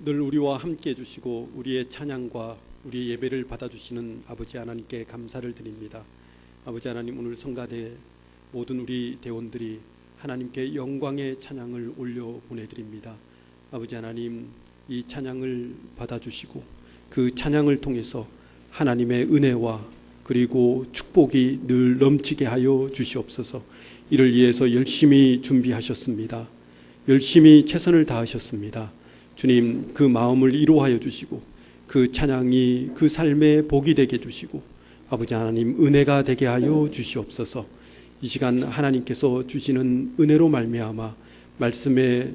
늘 우리와 함께 해주시고 우리의 찬양과 우리의 예배를 받아주시는 아버지 하나님께 감사를 드립니다. 아버지 하나님, 오늘 성가대 모든 우리 대원들이 하나님께 영광의 찬양을 올려 보내드립니다. 아버지 하나님, 이 찬양을 받아주시고 그 찬양을 통해서 하나님의 은혜와 그리고 축복이 늘 넘치게 하여 주시옵소서. 이를 위해서 열심히 준비하셨습니다. 열심히 최선을 다하셨습니다. 주님, 그 마음을 이루하여 주시고 그 찬양이 그 삶의 복이 되게 해주시고 아버지 하나님, 은혜가 되게 하여 주시옵소서. 이 시간 하나님께서 주시는 은혜로 말미암아 말씀의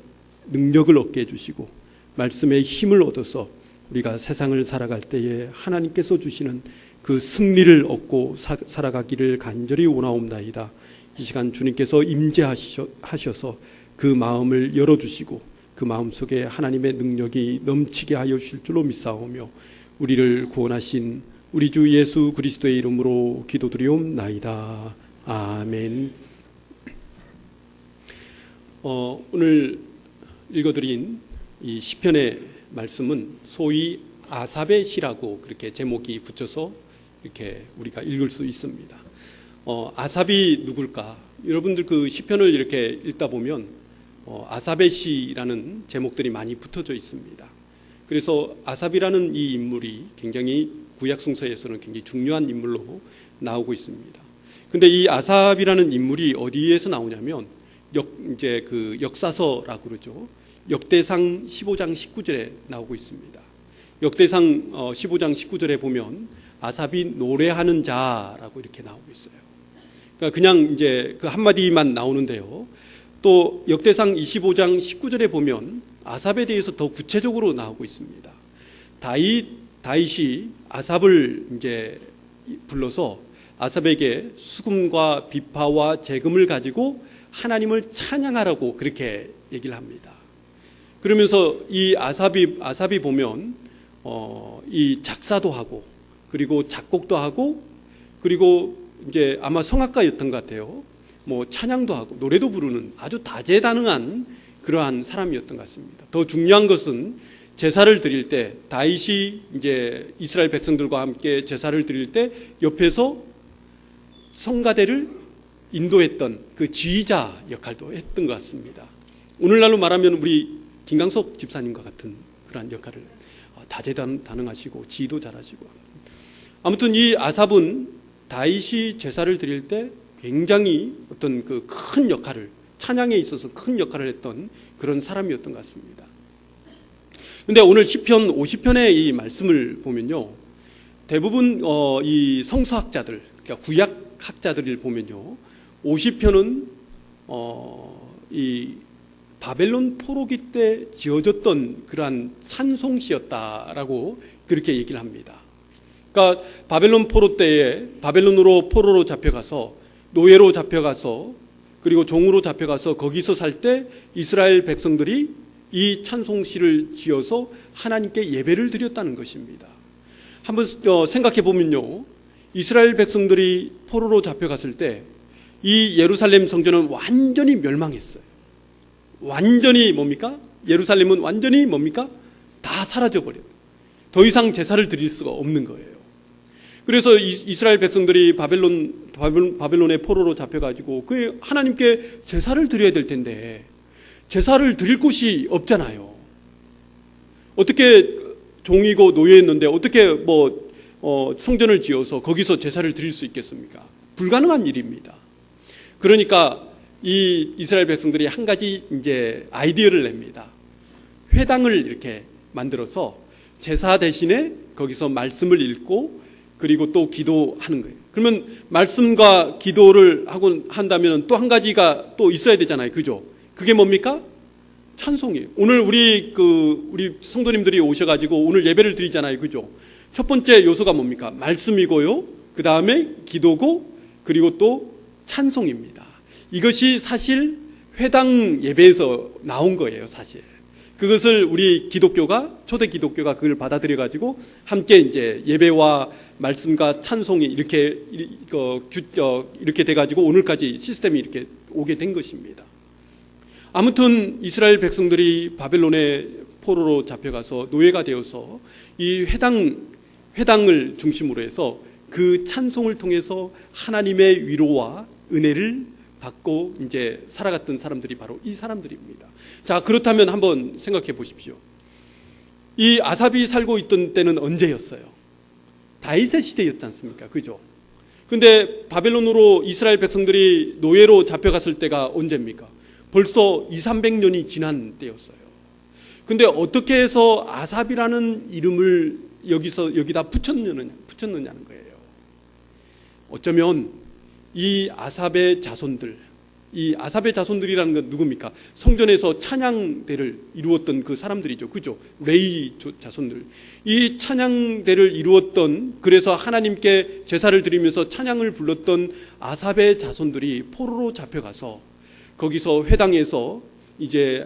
능력을 얻게 해주시고 말씀의 힘을 얻어서 우리가 세상을 살아갈 때에 하나님께서 주시는 그 승리를 얻고 살아가기를 간절히 원하옵나이다. 이 시간 주님께서 임재하셔서 그 마음을 열어주시고 그 마음속에 하나님의 능력이 넘치게 하여 주실 줄로 믿사오며 우리를 구원하신 우리 주 예수 그리스도의 이름으로 기도드리옵나이다. 아멘. 오늘 읽어드린 이 시편의 말씀은 소위 아삽의 시라고 그렇게 제목이 붙여서 이렇게 우리가 읽을 수 있습니다. 아삽이 누굴까? 여러분들 그 시편을 이렇게 읽다 보면 아삽의 시라는 제목들이 많이 붙어져 있습니다. 그래서 아삽이라는 이 인물이 굉장히 구약 성서에서는 굉장히 중요한 인물로 나오고 있습니다. 근데 이 아삽이라는 인물이 어디에서 나오냐면 이제 그 역사서라고 그러죠. 역대상 15장 19절에 나오고 있습니다. 역대상 15장 19절에 보면 아삽이 노래하는 자라고 이렇게 나오고 있어요. 그러니까 그냥 이제 그 한마디만 나오는데요. 또 역대상 25장 19절에 보면 아삽에 대해서 더 구체적으로 나오고 있습니다. 다윗이 아삽을 이제 불러서 아삽에게 수금과 비파와 재금을 가지고 하나님을 찬양하라고 그렇게 얘기를 합니다. 그러면서 이 아삽이 보면 이 작사도 하고 그리고 작곡도 하고 그리고 이제 아마 성악가였던 것 같아요. 뭐 찬양도 하고 노래도 부르는 아주 다재다능한 그러한 사람이었던 것 같습니다. 더 중요한 것은 제사를 드릴 때 다윗이 이제 이스라엘 백성들과 함께 제사를 드릴 때 옆에서 성가대를 인도했던 그 지휘자 역할도 했던 것 같습니다. 오늘날로 말하면 우리 김강석 집사님과 같은 그러한 역할을 다재다능하시고 지휘도 잘하시고. 아무튼 이 아삽은 다윗이 제사를 드릴 때 굉장히 어떤 그 큰 역할을, 찬양에 있어서 큰 역할을 했던 그런 사람이었던 것 같습니다. 근데 오늘 시편 50편의 이 말씀을 보면요, 대부분 이 성서학자들, 그러니까 구약학자들을 보면요, 50편은 이 바벨론 포로기 때 지어졌던 그러한 찬송시였다라고 그렇게 얘기를 합니다. 그러니까 바벨론 포로 때에 바벨론으로 포로로 잡혀가서 노예로 잡혀가서 그리고 종으로 잡혀가서 거기서 살 때 이스라엘 백성들이 이 찬송시를 지어서 하나님께 예배를 드렸다는 것입니다. 한번 생각해 보면요, 이스라엘 백성들이 포로로 잡혀갔을 때 이 예루살렘 성전은 완전히 멸망했어요. 완전히 뭡니까? 예루살렘은 완전히 뭡니까? 다 사라져버려요. 더 이상 제사를 드릴 수가 없는 거예요. 그래서 이스라엘 백성들이 바벨론의 포로로 잡혀가지고 그 하나님께 제사를 드려야 될 텐데 제사를 드릴 곳이 없잖아요. 어떻게 종이고 노예였는데 어떻게 성전을 지어서 거기서 제사를 드릴 수 있겠습니까? 불가능한 일입니다. 그러니까 이 이스라엘 백성들이 한 가지 이제 아이디어를 냅니다. 회당을 이렇게 만들어서 제사 대신에 거기서 말씀을 읽고 그리고 또 기도하는 거예요. 그러면 말씀과 기도를 하고 한다면 또 한 가지가 또 있어야 되잖아요. 그죠? 그게 뭡니까? 찬송이에요. 오늘 우리 성도님들이 오셔가지고 오늘 예배를 드리잖아요. 그죠? 첫 번째 요소가 뭡니까? 말씀이고요. 그 다음에 기도고 그리고 또 찬송입니다. 이것이 사실 회당 예배에서 나온 거예요. 사실 그것을 우리 기독교가, 초대 기독교가 그걸 받아들여가지고 함께 이제 예배와 말씀과 찬송이 이렇게 돼가지고 오늘까지 시스템이 이렇게 오게 된 것입니다. 아무튼 이스라엘 백성들이 바벨론의 포로로 잡혀가서 노예가 되어서 이 회당을 중심으로 해서 그 찬송을 통해서 하나님의 위로와 은혜를 받고 이제 살아갔던 사람들이 바로 이 사람들입니다. 자, 그렇다면 한번 생각해 보십시오. 이 아삽이 살고 있던 때는 언제였어요? 다윗의 시대였지 않습니까? 그죠? 근데 바벨론으로 이스라엘 백성들이 노예로 잡혀갔을 때가 언제입니까? 벌써 200~300년이 지난 때였어요. 근데 어떻게 해서 아삽이라는 이름을 여기다 붙였느냐는 거예요. 어쩌면 이 아삽의 자손들이라는 건 누굽니까? 성전에서 찬양대를 이루었던 그 사람들이죠. 그죠? 레위 자손들. 이 찬양대를 이루었던, 그래서 하나님께 제사를 드리면서 찬양을 불렀던 아삽의 자손들이 포로로 잡혀가서 거기서 회당에서 이제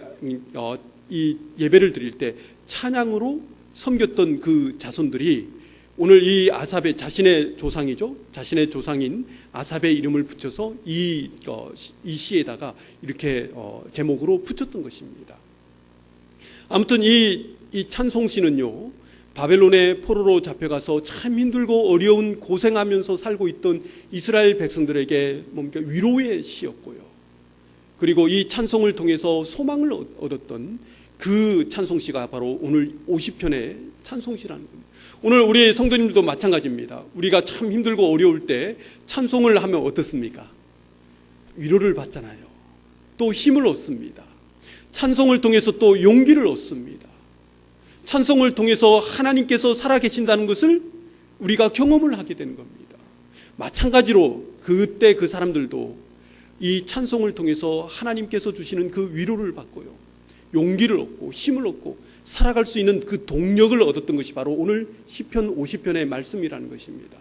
이 예배를 드릴 때 찬양으로 섬겼던 그 자손들이 오늘 이 아삽의 자신의 조상이죠. 자신의 조상인 아삽의 이름을 붙여서 이 시에다가 이렇게 제목으로 붙였던 것입니다. 아무튼 이 찬송시는요, 바벨론의 포로로 잡혀가서 참 힘들고 어려운 고생하면서 살고 있던 이스라엘 백성들에게 뭡니까? 위로의 시였고요. 그리고 이 찬송을 통해서 소망을 얻었던 그 찬송시가 바로 오늘 50편의 찬송시라는 겁니다. 오늘 우리 성도님들도 마찬가지입니다. 우리가 참 힘들고 어려울 때 찬송을 하면 어떻습니까? 위로를 받잖아요. 또 힘을 얻습니다. 찬송을 통해서 또 용기를 얻습니다. 찬송을 통해서 하나님께서 살아계신다는 것을 우리가 경험을 하게 되는 겁니다. 마찬가지로 그때 그 사람들도 이 찬송을 통해서 하나님께서 주시는 그 위로를 받고요, 용기를 얻고 힘을 얻고 살아갈 수 있는 그 동력을 얻었던 것이 바로 오늘 시편 50편의 말씀이라는 것입니다.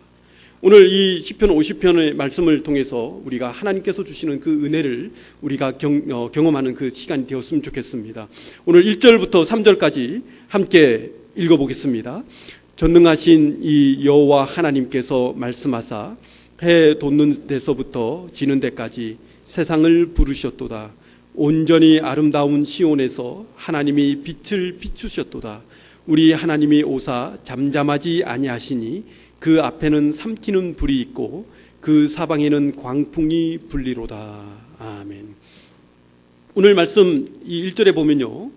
오늘 이 시편 50편의 말씀을 통해서 우리가 하나님께서 주시는 그 은혜를 우리가 경험하는 그 시간이 되었으면 좋겠습니다. 오늘 1절부터 3절까지 함께 읽어보겠습니다. 전능하신 이 여호와 하나님께서 말씀하사 해 돋는 데서부터 지는 데까지 세상을 부르셨도다. 온전히 아름다운 시온에서 하나님이 빛을 비추셨도다. 우리 하나님이 오사 잠잠하지 아니하시니 그 앞에는 삼키는 불이 있고 그 사방에는 광풍이 불리로다. 아멘. 오늘 말씀 이 1절에 보면요,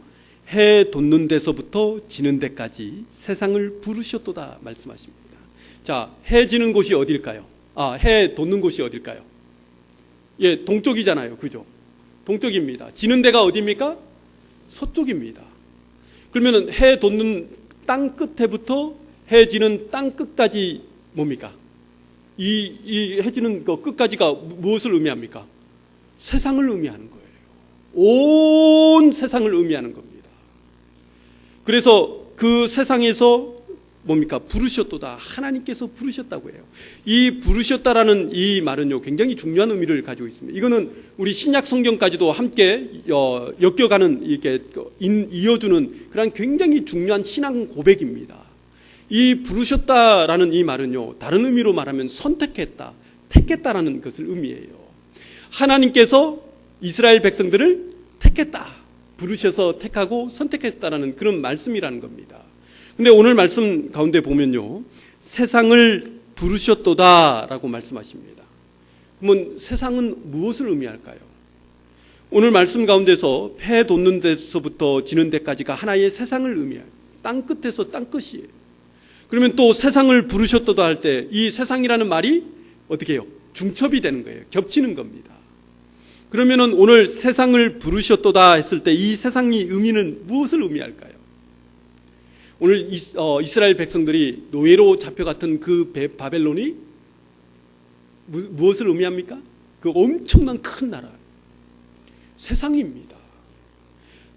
해 돋는 데서부터 지는 데까지 세상을 부르셨도다 말씀하십니다. 자, 해 지는 곳이 어딜까요? 해 돋는 곳이 어딜까요? 예, 동쪽이잖아요. 그죠? 동쪽입니다. 지는 데가 어디입니까? 서쪽입니다. 그러면 해 돋는 땅 끝에부터 해 지는 땅 끝까지 뭡니까? 이 해 지는 그 끝까지가 무엇을 의미합니까? 세상을 의미하는 거예요. 온 세상을 의미하는 겁니다. 그래서 그 세상에서 뭡니까? 부르셨도다. 하나님께서 부르셨다고 해요. 이 부르셨다라는 이 말은요, 굉장히 중요한 의미를 가지고 있습니다. 이거는 우리 신약 성경까지도 함께 엮여가는, 이렇게 이어주는 그런 굉장히 중요한 신앙 고백입니다. 이 부르셨다라는 이 말은요, 다른 의미로 말하면 선택했다, 택했다라는 것을 의미해요. 하나님께서 이스라엘 백성들을 택했다, 부르셔서 택하고 선택했다라는 그런 말씀이라는 겁니다. 근데 오늘 말씀 가운데 보면요, 세상을 부르셨도다라고 말씀하십니다. 그러면 세상은 무엇을 의미할까요? 오늘 말씀 가운데서 해 돋는 데서부터 지는 데까지가 하나의 세상을 의미해요. 땅 끝에서 땅 끝이에요. 그러면 또 세상을 부르셨도다 할 때 이 세상이라는 말이 어떻게 해요? 중첩이 되는 거예요. 겹치는 겁니다. 그러면은 오늘 세상을 부르셨도다 했을 때 이 세상의 의미는 무엇을 의미할까요? 오늘 이스라엘 백성들이 노예로 잡혀갔던 그 바벨론이 무엇을 의미합니까? 그 엄청난 큰 나라, 세상입니다.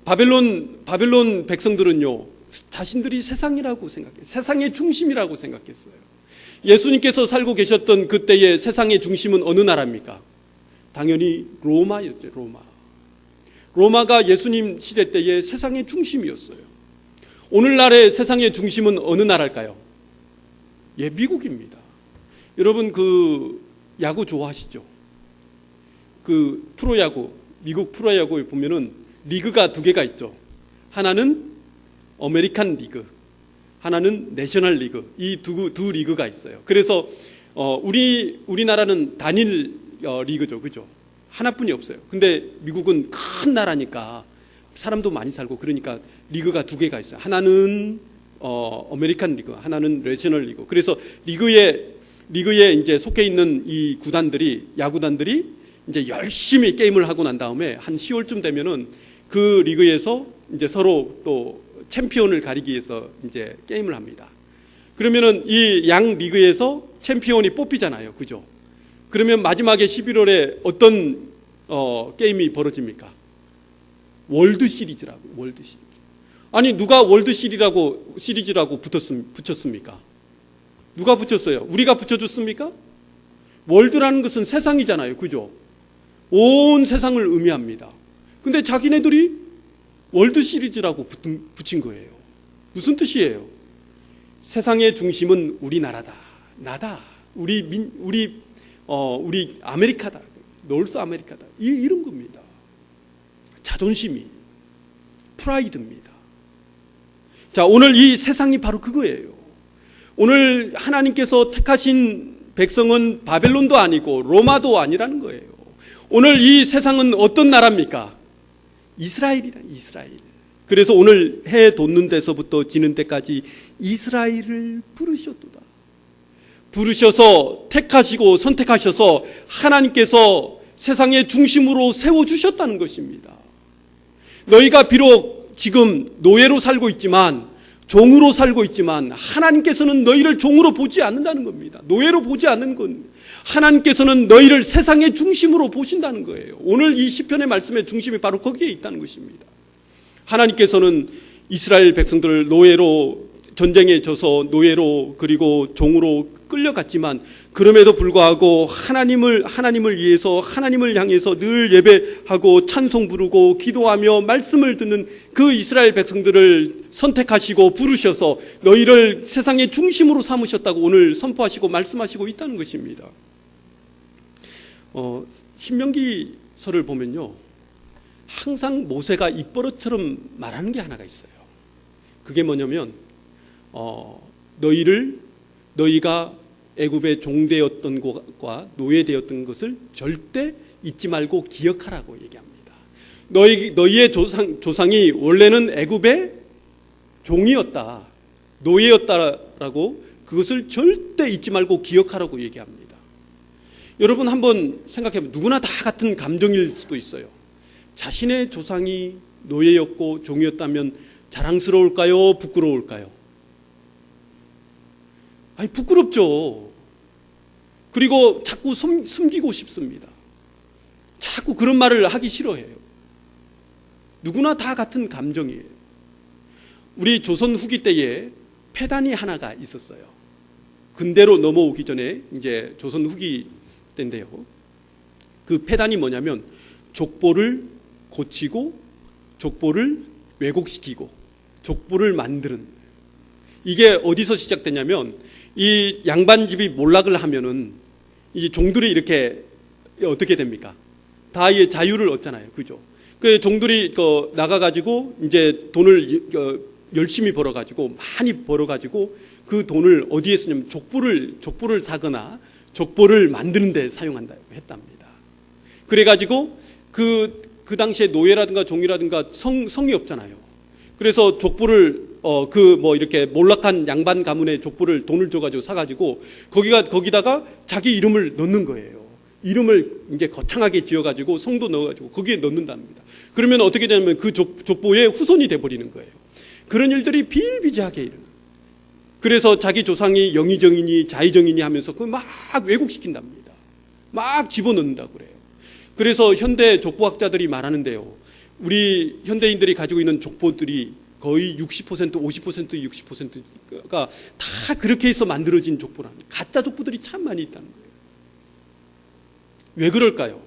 바벨론 백성들은요, 자신들이 세상이라고 생각해요. 세상의 중심이라고 생각했어요. 예수님께서 살고 계셨던 그때의 세상의 중심은 어느 나라입니까? 당연히 로마였죠. 로마가 예수님 시대 때의 세상의 중심이었어요. 오늘날의 세상의 중심은 어느 나라일까요? 예, 미국입니다. 여러분 그 야구 좋아하시죠? 그 프로야구, 미국 프로야구에 보면은 리그가 두 개가 있죠. 하나는 아메리칸 리그, 하나는 내셔널 리그, 이 두 리그가 있어요. 그래서 우리나라는 단일 리그죠, 그죠? 하나뿐이 없어요. 근데 미국은 큰 나라니까 사람도 많이 살고 그러니까 리그가 두 개가 있어요. 하나는 아메리칸 리그, 하나는 내셔널 리그. 그래서 리그에 이제 속해 있는 이 구단들이, 야구단들이 이제 열심히 게임을 하고 난 다음에 한 10월쯤 되면은 그 리그에서 이제 서로 또 챔피언을 가리기 위해서 이제 게임을 합니다. 그러면은 이 양 리그에서 챔피언이 뽑히잖아요, 그죠? 그러면 마지막에 11월에 어떤 게임이 벌어집니까? 월드 시리즈라고, 월드 시리즈. 아니, 누가 월드 시리즈라고 붙였습니까? 누가 붙였어요? 우리가 붙여줬습니까? 월드라는 것은 세상이잖아요, 그죠? 온 세상을 의미합니다. 근데 자기네들이 월드 시리즈라고 붙인 거예요. 무슨 뜻이에요? 세상의 중심은 우리나라다, 나다, 우리 아메리카다, 노스 아메리카다, 이런 겁니다. 자존심이, 프라이드입니다. 자, 오늘 이 세상이 바로 그거예요. 오늘 하나님께서 택하신 백성은 바벨론도 아니고 로마도 아니라는 거예요. 오늘 이 세상은 어떤 나라입니까? 이스라엘이라, 이스라엘. 그래서 오늘 해 돋는 데서부터 지는 때까지 이스라엘을 부르셨도다. 부르셔서 택하시고 선택하셔서 하나님께서 세상의 중심으로 세워주셨다는 것입니다. 너희가 비록 지금 노예로 살고 있지만, 종으로 살고 있지만 하나님께서는 너희를 종으로 보지 않는다는 겁니다. 노예로 보지 않는 건 하나님께서는 너희를 세상의 중심으로 보신다는 거예요. 오늘 이 시편의 말씀의 중심이 바로 거기에 있다는 것입니다. 하나님께서는 이스라엘 백성들을 노예로, 전쟁에 져서 노예로 그리고 종으로 끌려갔지만 그럼에도 불구하고 하나님을 위해서, 하나님을 향해서 늘 예배하고 찬송 부르고 기도하며 말씀을 듣는 그 이스라엘 백성들을 선택하시고 부르셔서 너희를 세상의 중심으로 삼으셨다고 오늘 선포하시고 말씀하시고 있다는 것입니다. 신명기서를 보면요, 항상 모세가 입버릇처럼 말하는 게 하나가 있어요. 그게 뭐냐면 너희가 애굽의 종되었던 것과 노예되었던 것을 절대 잊지 말고 기억하라고 얘기합니다. 너희의 조상이 원래는 애굽의 종이었다, 노예였다라고 그것을 절대 잊지 말고 기억하라고 얘기합니다. 여러분 한번 생각해보면 누구나 다 같은 감정일 수도 있어요. 자신의 조상이 노예였고 종이었다면 자랑스러울까요? 부끄러울까요? 아니, 부끄럽죠. 그리고 자꾸 숨기고 싶습니다. 자꾸 그런 말을 하기 싫어해요. 누구나 다 같은 감정이에요. 우리 조선 후기 때에 폐단이 하나가 있었어요. 근대로 넘어오기 전에 이제 조선 후기 때인데요. 그 폐단이 뭐냐면 족보를 고치고 족보를 왜곡시키고 족보를 만드는, 이게 어디서 시작되냐면 이 양반집이 몰락을 하면은 이 종들이 이렇게 어떻게 됩니까? 다 이 자유를 얻잖아요, 그죠? 그 종들이 나가가지고 이제 돈을 열심히 벌어가지고 많이 벌어가지고 그 돈을 어디에 쓰냐면 족보를 사거나 족보를 만드는 데 사용한다고 했답니다. 그래가지고 그 당시에 노예라든가 종이라든가 성이 없잖아요. 그래서 족보를 이렇게 몰락한 양반 가문의 족보를 돈을 줘가지고 사가지고 거기다가 자기 이름을 넣는 거예요. 이름을 이제 거창하게 지어가지고 성도 넣어가지고 거기에 넣는답니다. 그러면 어떻게 되냐면 그 족보의 후손이 돼버리는 거예요. 그런 일들이 비일비재하게 일어나. 그래서 자기 조상이 영의정이니 자의정이니 하면서 그걸 막 왜곡시킨답니다. 막 집어넣는다고 그래요. 그래서 현대 족보학자들이 말하는데요, 우리 현대인들이 가지고 있는 족보들이 거의 60%, 50%, 60%가 다 그렇게 해서 만들어진 족보라는, 가짜 족보들이 참 많이 있다는 거예요. 왜 그럴까요?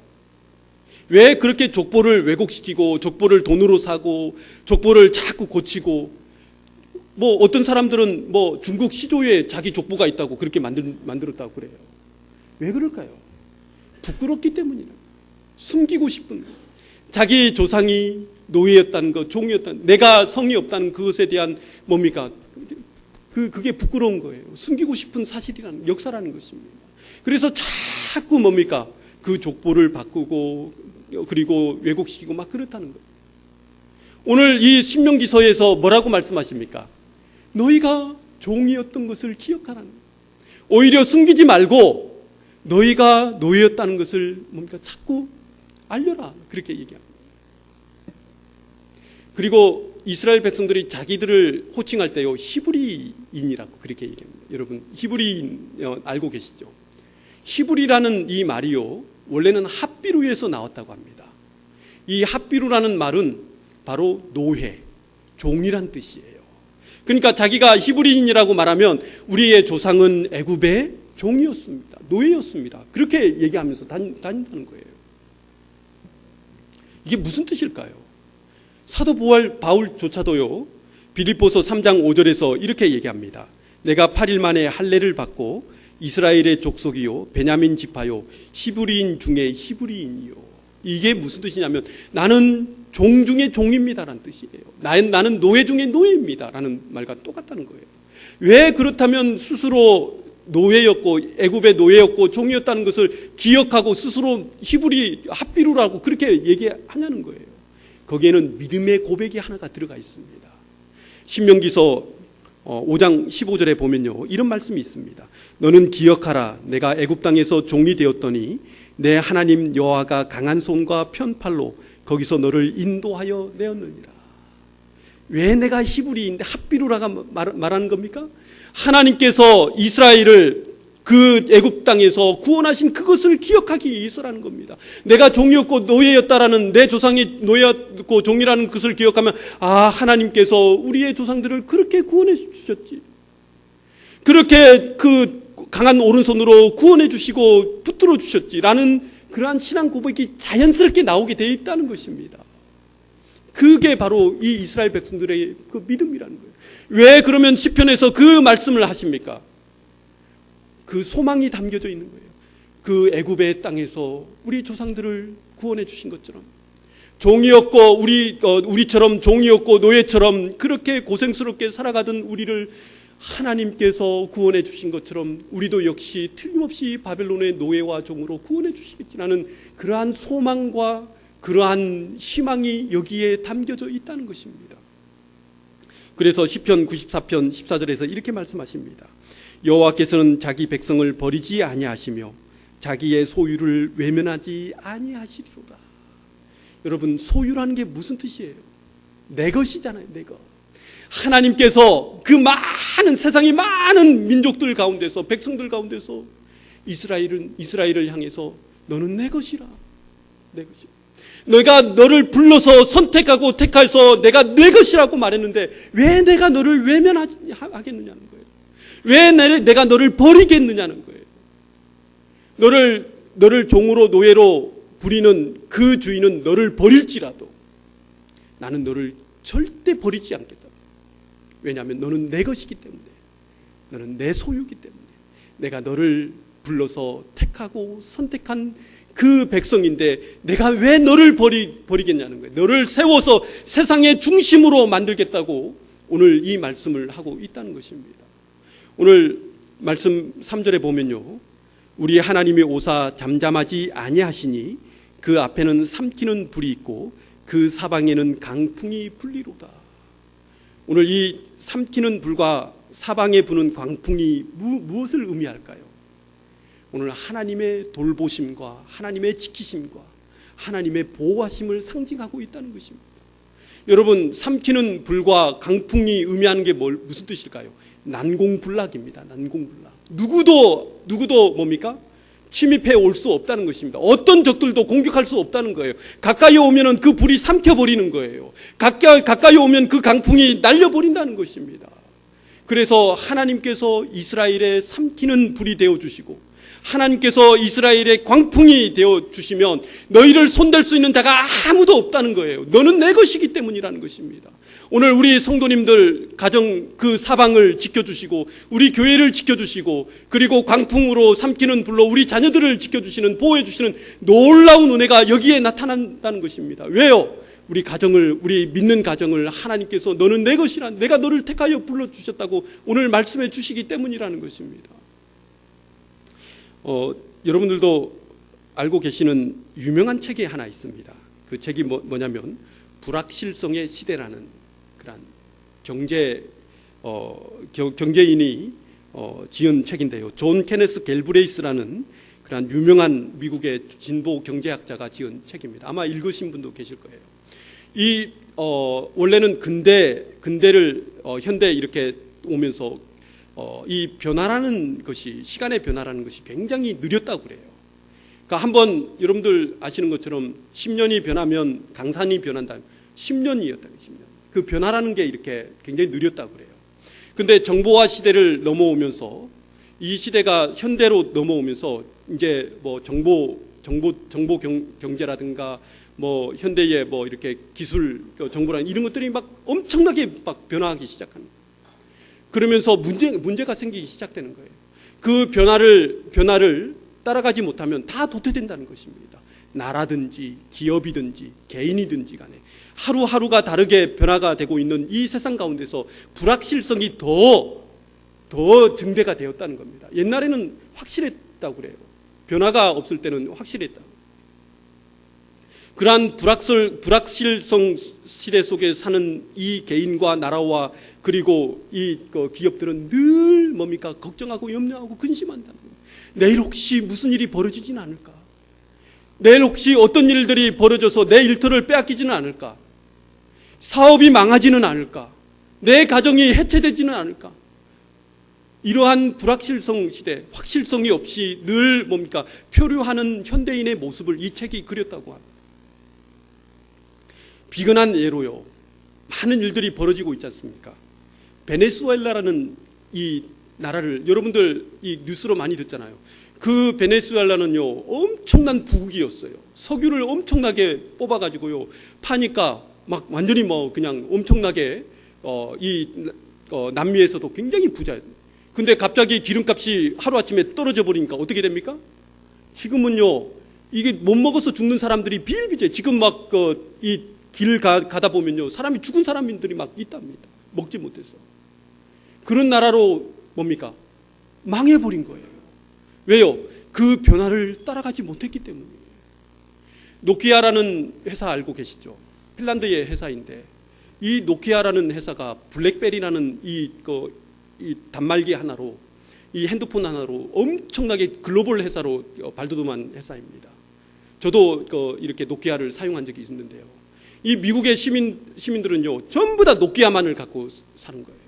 왜 그렇게 족보를 왜곡시키고 족보를 돈으로 사고 족보를 자꾸 고치고, 어떤 사람들은 중국 시조에 자기 족보가 있다고 그렇게 만들었다고 그래요. 왜 그럴까요? 부끄럽기 때문이라. 숨기고 싶은 거예요. 자기 조상이 노예였다는 것, 종이었다는, 내가 성이 없다는 그것에 대한 뭡니까? 그게 부끄러운 거예요. 숨기고 싶은 사실이라는, 역사라는 것입니다. 그래서 자꾸 뭡니까? 그 족보를 바꾸고 그리고 왜곡시키고 막 그렇다는 거예요. 오늘 이 신명기서에서 뭐라고 말씀하십니까? 너희가 종이었던 것을 기억하라는 거예요. 오히려 숨기지 말고 너희가 노예였다는 것을 뭡니까? 자꾸 알려라. 그렇게 얘기합니다. 그리고 이스라엘 백성들이 자기들을 호칭할 때요, 히브리인이라고 그렇게 얘기합니다. 여러분, 히브리인 알고 계시죠? 히브리라는 이 말이요, 원래는 핫비루에서 나왔다고 합니다. 이 핫비루라는 말은 바로 노예, 종이란 뜻이에요. 그러니까 자기가 히브리인이라고 말하면 우리의 조상은 애굽의 종이었습니다. 노예였습니다. 그렇게 얘기하면서 다닌다는 거예요. 이게 무슨 뜻일까요? 사도 바울조차도요, 빌립보서 3장 5절에서 이렇게 얘기합니다. 내가 8일 만에 할례를 받고 이스라엘의 족속이요, 베냐민 지파요, 히브리인 중에 히브리인이요. 이게 무슨 뜻이냐면 나는 종 중에 종입니다라는 뜻이에요. 나는 노예 중에 노예입니다라는 말과 똑같다는 거예요. 왜 그렇다면 스스로 노예였고 애굽의 노예였고 종이었다는 것을 기억하고 스스로 히브리 핫비루라고 그렇게 얘기하냐는 거예요. 거기에는 믿음의 고백이 하나가 들어가 있습니다. 신명기서 5장 15절에 보면요, 이런 말씀이 있습니다. 너는 기억하라. 내가 애굽 땅에서 종이 되었더니 내 하나님 여호와가 강한 손과 편팔로 거기서 너를 인도하여 내었느니라. 왜 내가 히브리인데 핫비루라가 말하는 겁니까? 하나님께서 이스라엘을 그 애굽 땅에서 구원하신 그것을 기억하기 위해서라는 겁니다. 내가 종이었고 노예였다라는, 내 조상이 노예였고 종이라는 것을 기억하면, 아, 하나님께서 우리의 조상들을 그렇게 구원해 주셨지. 그렇게 그 강한 오른손으로 구원해 주시고 붙들어 주셨지라는 그러한 신앙 고백이 자연스럽게 나오게 되어 있다는 것입니다. 그게 바로 이 이스라엘 백성들의 그 믿음이라는 거예요. 왜 그러면 시편에서 그 말씀을 하십니까? 그 소망이 담겨져 있는 거예요. 그 애굽의 땅에서 우리 조상들을 구원해 주신 것처럼, 종이었고 우리처럼 종이었고 노예처럼 그렇게 고생스럽게 살아가던 우리를 하나님께서 구원해 주신 것처럼 우리도 역시 틀림없이 바벨론의 노예와 종으로 구원해 주시겠지라는 그러한 소망과 그러한 희망이 여기에 담겨져 있다는 것입니다. 그래서 시편 94편 14절에서 이렇게 말씀하십니다. 여호와께서는 자기 백성을 버리지 아니하시며 자기의 소유를 외면하지 아니하시리로다. 여러분, 소유라는 게 무슨 뜻이에요? 내 것이잖아요. 내 것. 하나님께서 그 많은, 세상의 많은 민족들 가운데서, 백성들 가운데서 이스라엘을 향해서 너는 내 것이라. 내 것이라. 내가 너를 불러서 선택하고 택해서 내가 내 것이라고 말했는데 왜 내가 너를 외면하겠느냐는 거예요. 왜 내가 너를 버리겠느냐는 거예요. 너를 종으로 노예로 부리는 그 주인은 너를 버릴지라도 나는 너를 절대 버리지 않겠다. 왜냐하면 너는 내 것이기 때문에, 너는 내 소유이기 때문에, 내가 너를 불러서 택하고 선택한 그 백성인데 내가 왜 너를 버리겠냐는 거예요. 너를 세워서 세상의 중심으로 만들겠다고 오늘 이 말씀을 하고 있다는 것입니다. 오늘 말씀 3절에 보면요, 우리 하나님이 오사 잠잠하지 아니하시니 그 앞에는 삼키는 불이 있고 그 사방에는 강풍이 불리로다. 오늘 이 삼키는 불과 사방에 부는 광풍이 무엇을 의미할까요? 오늘 하나님의 돌보심과 하나님의 지키심과 하나님의 보호하심을 상징하고 있다는 것입니다. 여러분, 삼키는 불과 강풍이 의미하는 게 무슨 뜻일까요? 난공불락입니다. 난공불락. 누구도 뭡니까? 침입해 올 수 없다는 것입니다. 어떤 적들도 공격할 수 없다는 거예요. 가까이 오면은 그 불이 삼켜버리는 거예요. 가까이 오면 그 강풍이 날려버린다는 것입니다. 그래서 하나님께서 이스라엘의 삼키는 불이 되어주시고 하나님께서 이스라엘의 광풍이 되어주시면 너희를 손댈 수 있는 자가 아무도 없다는 거예요. 너는 내 것이기 때문이라는 것입니다. 오늘 우리 성도님들 가정 그 사방을 지켜주시고 우리 교회를 지켜주시고 그리고 광풍으로 삼키는 불로 우리 자녀들을 지켜주시는, 보호해주시는 놀라운 은혜가 여기에 나타난다는 것입니다. 왜요? 우리 가정을, 우리 믿는 가정을 하나님께서 너는 내 것이라, 내가 너를 택하여 불러주셨다고 오늘 말씀해 주시기 때문이라는 것입니다. 여러분들도 알고 계시는 유명한 책이 하나 있습니다. 그 책이 뭐냐면 불확실성의 시대라는 그런 경제인이 지은 책인데요. 존 케네스 갤브레이스라는 그런 유명한 미국의 진보 경제학자가 지은 책입니다. 아마 읽으신 분도 계실 거예요. 원래는 근대를 현대 이렇게 오면서 이 변화라는 것이, 시간의 변화라는 것이 굉장히 느렸다고 그래요. 그러니까 한번 여러분들 아시는 것처럼 10년이 변하면 강산이 변한다면 10년이었다. 10년. 그 변화라는 게 이렇게 굉장히 느렸다고 그래요. 근데 정보화 시대를 넘어오면서, 이 시대가 현대로 넘어오면서 이제 뭐 정보 경제라든가 뭐 현대의 뭐 이렇게 기술 정보라는 이런 것들이 막 엄청나게 막 변화하기 시작합니다. 그러면서 문제가 생기기 시작되는 거예요. 그 변화를 따라가지 못하면 다 도태된다는 것입니다. 나라든지 기업이든지 개인이든지 간에 하루하루가 다르게 변화가 되고 있는 이 세상 가운데서 불확실성이 더 증대가 되었다는 겁니다. 옛날에는 확실했다고 그래요. 변화가 없을 때는 확실했다. 그러한 불확실성 시대 속에 사는 이 개인과 나라와 그리고 이 기업들은 늘 뭡니까? 걱정하고 염려하고 근심한다는 거예요. 내일 혹시 무슨 일이 벌어지지는 않을까? 내일 혹시 어떤 일들이 벌어져서 내 일터를 빼앗기지는 않을까? 사업이 망하지는 않을까? 내 가정이 해체되지는 않을까? 이러한 불확실성 시대, 확실성이 없이 늘 뭡니까? 표류하는 현대인의 모습을 이 책이 그렸다고 합니다. 비근한 예로요, 많은 일들이 벌어지고 있지 않습니까? 베네수엘라라는 이 나라를 여러분들 이 뉴스로 많이 듣잖아요. 그 베네수엘라는요, 엄청난 부국이었어요. 석유를 엄청나게 뽑아가지고요, 파니까 막 완전히 뭐 그냥 엄청나게 남미에서도 굉장히 부자예요. 근데 갑자기 기름값이 하루아침에 떨어져 버리니까 어떻게 됩니까? 지금은요, 이게 못 먹어서 죽는 사람들이 비일비재. 지금 막 이 길 가다 보면요, 사람이 죽은 사람들이 막 있답니다. 먹지 못해서. 그런 나라로 뭡니까? 망해버린 거예요. 왜요? 그 변화를 따라가지 못했기 때문이에요. 노키아라는 회사 알고 계시죠? 핀란드의 회사인데, 이 노키아라는 회사가 블랙베리라는 이 단말기 하나로, 이 핸드폰 하나로 엄청나게 글로벌 회사로 발돋움한 회사입니다. 저도 이렇게 노키아를 사용한 적이 있는데요, 이 미국의 시민들은요, 전부 다 노키아만을 갖고 사는 거예요.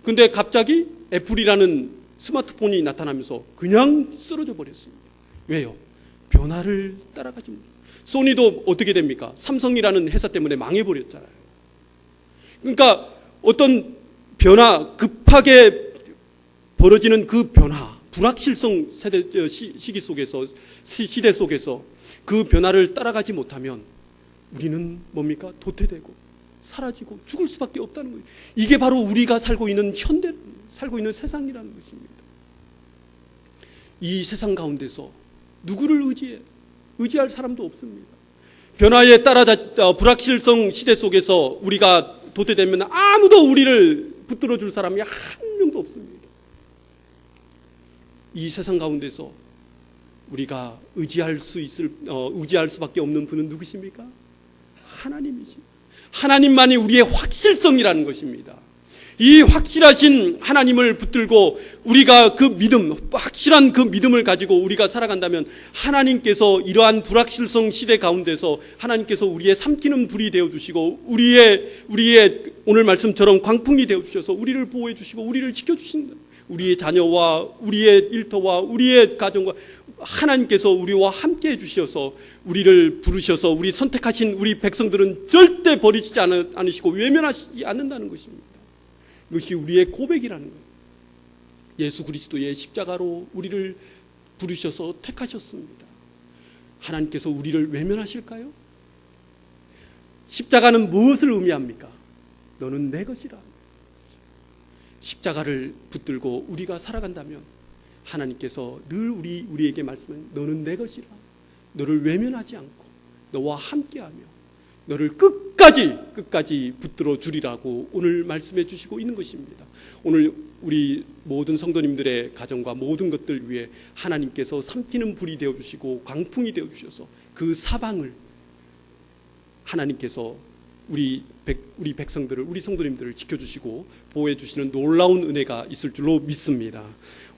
근데 갑자기 애플이라는 스마트폰이 나타나면서 그냥 쓰러져 버렸습니다. 왜요? 변화를 따라가지 못해요. 소니도 어떻게 됩니까? 삼성이라는 회사 때문에 망해버렸잖아요. 그러니까 어떤 변화, 급하게 벌어지는 그 변화, 불확실성 시기 속에서, 시대 속에서 그 변화를 따라가지 못하면 우리는 뭡니까? 도태되고 사라지고 죽을 수밖에 없다는 거예요. 이게 바로 우리가 살고 있는 살고 있는 세상이라는 것입니다. 이 세상 가운데서 누구를 의지할 사람도 없습니다. 변화에 따라 불확실성 시대 속에서 우리가 도태되면 아무도 우리를 붙들어 줄 사람이 한 명도 없습니다. 이 세상 가운데서 우리가 의지할 수밖에 없는 분은 누구십니까? 하나님이십니다. 하나님만이 우리의 확실성이라는 것입니다. 이 확실하신 하나님을 붙들고 우리가 그 믿음, 확실한 그 믿음을 가지고 우리가 살아간다면 하나님께서 이러한 불확실성 시대 가운데서 하나님께서 우리의 삼키는 불이 되어주시고 우리의 오늘 말씀처럼 광풍이 되어주셔서 우리를 보호해 주시고 우리를 지켜주신다. 우리의 자녀와 우리의 일터와 우리의 가정과 하나님께서 우리와 함께 해주셔서 우리를 부르셔서 우리 선택하신 우리 백성들은 절대 버리지 않으시고 외면하시지 않는다는 것입니다. 이것이 우리의 고백이라는 거예요. 예수 그리스도의 십자가로 우리를 부르셔서 택하셨습니다. 하나님께서 우리를 외면하실까요? 십자가는 무엇을 의미합니까? 너는 내 것이라. 십자가를 붙들고 우리가 살아간다면 하나님께서 늘 우리에게 말씀하는 너는 내 것이라. 너를 외면하지 않고 너와 함께하며 너를 끝까지 붙들어 주리라고 오늘 말씀해 주시고 있는 것입니다. 오늘 우리 모든 성도님들의 가정과 모든 것들 위해 하나님께서 삼키는 불이 되어 주시고 광풍이 되어 주셔서 그 사방을 하나님께서 우리 백성들을, 우리 성도님들을 지켜주시고 보호해 주시는 놀라운 은혜가 있을 줄로 믿습니다.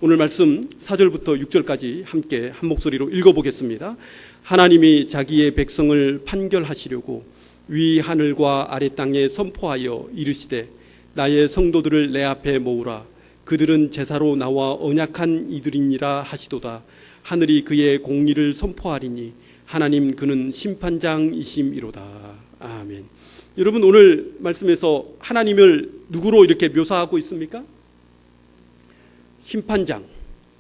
오늘 말씀 4절부터 6절까지 함께 한 목소리로 읽어보겠습니다. 하나님이 자기의 백성을 판결하시려고 위 하늘과 아래 땅에 선포하여 이르시되 나의 성도들을 내 앞에 모으라. 그들은 제사로 나와 언약한 이들이니라 하시도다. 하늘이 그의 공의를 선포하리니 하나님 그는 심판장이심이로다. 아멘. 여러분, 오늘 말씀에서 하나님을 누구로 이렇게 묘사하고 있습니까? 심판장.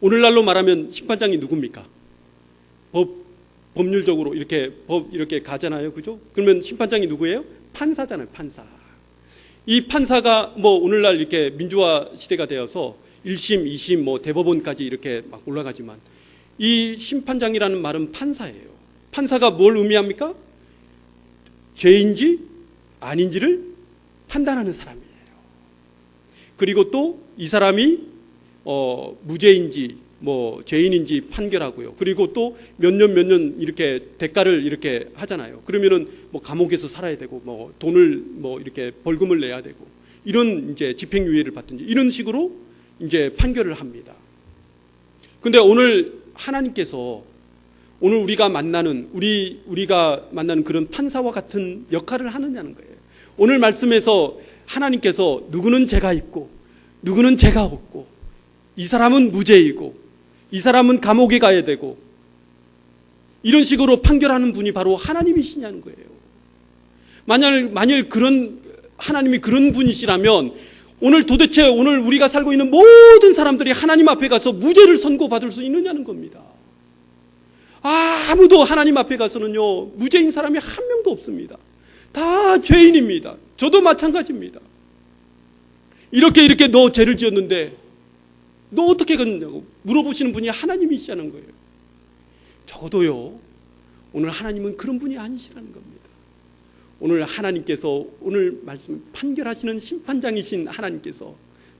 오늘날로 말하면 심판장이 누굽니까? 법률적으로 이렇게 가잖아요. 그죠? 그러면 심판장이 누구예요? 판사잖아요. 판사. 이 판사가 오늘날 이렇게 민주화 시대가 되어서 1심, 2심, 대법원까지 이렇게 막 올라가지만 이 심판장이라는 말은 판사예요. 판사가 뭘 의미합니까? 죄인지 아닌지를 판단하는 사람이에요. 그리고 또 이 사람이 무죄인지 죄인인지 판결하고요. 그리고 또 몇 년 이렇게 대가를 이렇게 하잖아요. 그러면은 감옥에서 살아야 되고 돈을 이렇게 벌금을 내야 되고 이런 이제 집행유예를 받든지 이런 식으로 이제 판결을 합니다. 근데 오늘 하나님께서 오늘 우리가 만나는 그런 판사와 같은 역할을 하느냐는 거예요. 오늘 말씀에서 하나님께서 누구는 죄가 있고 누구는 죄가 없고 이 사람은 무죄이고 이 사람은 감옥에 가야 되고 이런 식으로 판결하는 분이 바로 하나님이시냐는 거예요. 만일 그런 하나님이 그런 분이시라면 오늘 우리가 살고 있는 모든 사람들이 하나님 앞에 가서 무죄를 선고받을 수 있느냐는 겁니다. 아무도 하나님 앞에 가서는요 무죄인 사람이 한 명도 없습니다. 다 죄인입니다. 저도 마찬가지입니다. 이렇게 너 죄를 지었는데 너 어떻게 그러냐고 물어보시는 분이 하나님이시라는 거예요. 적어도요 오늘 하나님은 그런 분이 아니시라는 겁니다. 오늘 하나님께서 오늘 말씀 판결하시는 심판장이신 하나님께서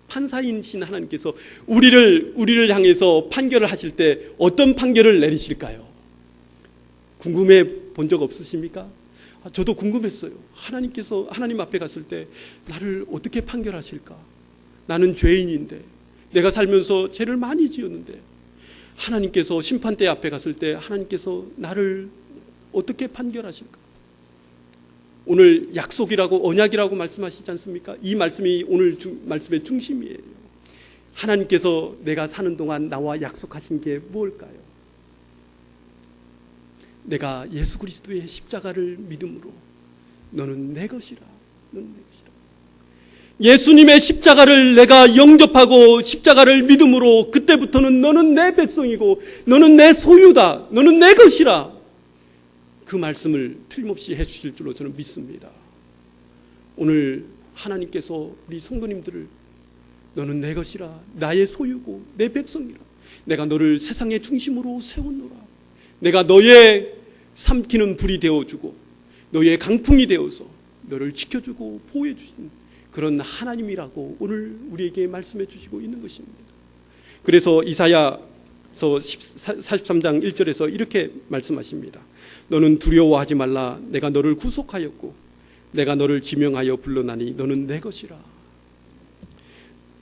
판사이신 하나님께서 우리를 향해서 판결을 하실 때 어떤 판결을 내리실까요? 궁금해 본 적 없으십니까? 저도 궁금했어요. 하나님 앞에 갔을 때 나를 어떻게 판결하실까? 나는 죄인인데 내가 살면서 죄를 많이 지었는데 하나님께서 심판대 앞에 갔을 때 하나님께서 나를 어떻게 판결하실까? 오늘 약속이라고 언약이라고 말씀하시지 않습니까? 이 말씀이 오늘 말씀의 중심이에요. 하나님께서 내가 사는 동안 나와 약속하신 게 뭘까요? 내가 예수 그리스도의 십자가를 믿음으로 너는 내 것이라. 너는 내 것이라. 예수님의 십자가를 내가 영접하고 십자가를 믿음으로 그때부터는 너는 내 백성이고 너는 내 소유다. 너는 내 것이라. 그 말씀을 틀림없이 해주실 줄로 저는 믿습니다. 오늘 하나님께서 우리 성도님들을 너는 내 것이라. 나의 소유고 내 백성이라. 내가 너를 세상의 중심으로 세웠노라. 내가 너의 삼키는 불이 되어주고 너의 강풍이 되어서 너를 지켜주고 보호해 주신 그런 하나님이라고 오늘 우리에게 말씀해 주시고 있는 것입니다. 그래서 이사야서 43장 1절에서 이렇게 말씀하십니다. 너는 두려워하지 말라. 내가 너를 구속하였고 내가 너를 지명하여 불러나니 너는 내 것이라.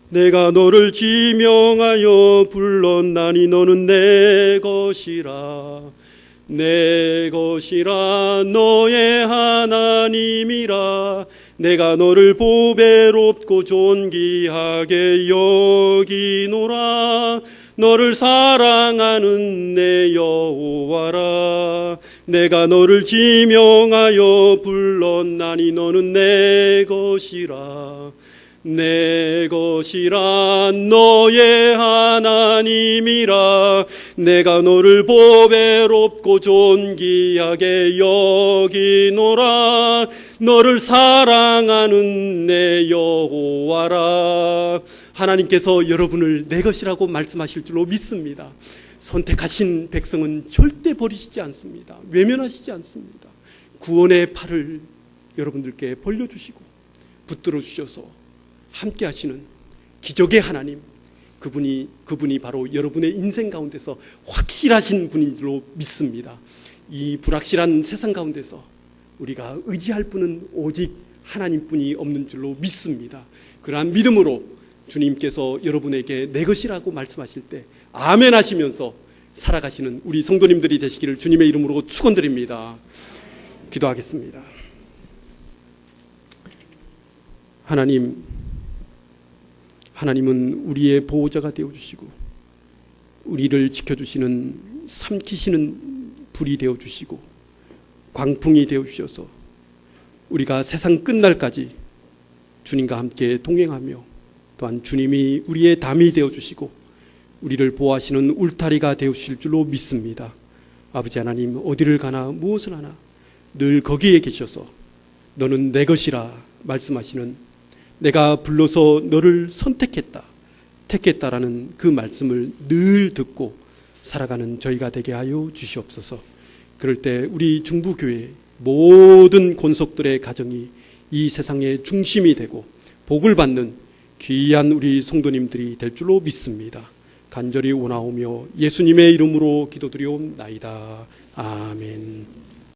내가 너를 지명하여 불렀나니 너는 내 것이라. 내 것이라. 너의 하나님이라. 내가 너를 보배롭고 존귀하게 여기노라. 너를 사랑하는 내 여호와라. 내가 너를 지명하여 불렀나니 너는 내 것이라. 내 것이라. 너의 하나님이라. 내가 너를 보배롭고 존귀하게 여기노라. 너를 사랑하는 내 여호와라. 하나님께서 여러분을 내 것이라고 말씀하실 줄로 믿습니다. 선택하신 백성은 절대 버리시지 않습니다. 외면하시지 않습니다. 구원의 팔을 여러분들께 벌려주시고 붙들어 주셔서 함께 하시는 기적의 하나님, 그분이 바로 여러분의 인생 가운데서 확실하신 분인 줄로 믿습니다. 이 불확실한 세상 가운데서 우리가 의지할 분은 오직 하나님뿐이 없는 줄로 믿습니다. 그러한 믿음으로 주님께서 여러분에게 내 것이라고 말씀하실 때 아멘 하시면서 살아가시는 우리 성도님들이 되시기를 주님의 이름으로 축원드립니다. 기도하겠습니다. 하나님은 우리의 보호자가 되어주시고 우리를 지켜주시는 삼키시는 불이 되어주시고 광풍이 되어주셔서 우리가 세상 끝날까지 주님과 함께 동행하며 또한 주님이 우리의 담이 되어주시고 우리를 보호하시는 울타리가 되어주실 줄로 믿습니다. 아버지 하나님, 어디를 가나 무엇을 하나 늘 거기에 계셔서 너는 내 것이라 말씀하시는, 내가 불러서 너를 택했다라는 그 말씀을 늘 듣고 살아가는 저희가 되게 하여 주시옵소서. 그럴 때 우리 중부교회 모든 권속들의 가정이 이 세상의 중심이 되고 복을 받는 귀한 우리 성도님들이 될 줄로 믿습니다. 간절히 원하오며 예수님의 이름으로 기도드리옵나이다. 아멘.